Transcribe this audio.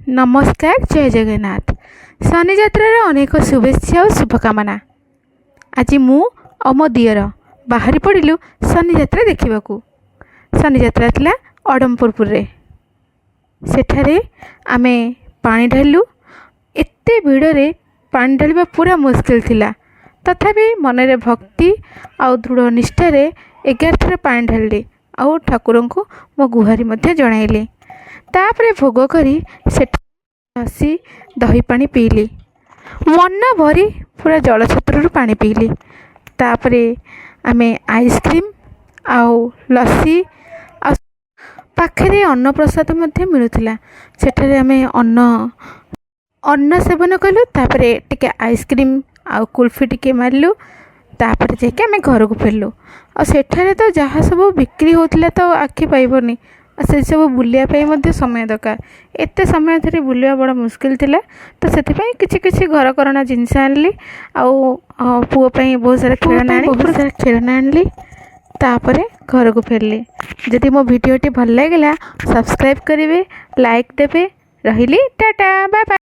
नमस्कार जय जगन्नाथ। शनि यात्रार अनेक शुभेच्छा और शुभकामना। आज मु और मो दियर बाहरी पड़िलु शनि यात्रा देखा। शनि यात्रा थिला अडमपुरपुर रे। सेठारे आमे पानी ढालु। एते भिड़ रे पानी ढालिबा पूरा मुश्किल थिला, तथापि मनरे भक्ति आउ दृढ़ निष्ठार 11 थर पानी ढाली आउ ठाकुर को मो गुहारी मध्य जणाइली। तापरे भोग करी आसी दही पानी पीली। मन भरी पूरा जल छत्रु पानी पीली। तापरे आमे आइसक्रीम आउ लस्सी पाखे अन्न प्रसाद मध्य मिलुथिला। सेठारे आमे अन्न सेवन कलु। तापरे टिके आइसक्रीम आउ कुल्फी टिके मारलु। तापरे जाके आमे घर को फेरलु। आ सेठारे तो जहाँ सब बिक्री होतिला तो आखि पाइबनी। से सब बुलिया समय दरकार। एते समय धरी बुलिया बड़ा मुश्किल थिला। तो सेथिपाई किछि घरकरणा जिनस आनली आउ पुओ पई बहुत सारा खेलना आनली। तापरे घर को फेरली। जदि मो वीडियोटी भल लागला सब्सक्राइब करिवे, लाइक देबे। रहिली, टाटा, बाय बाय।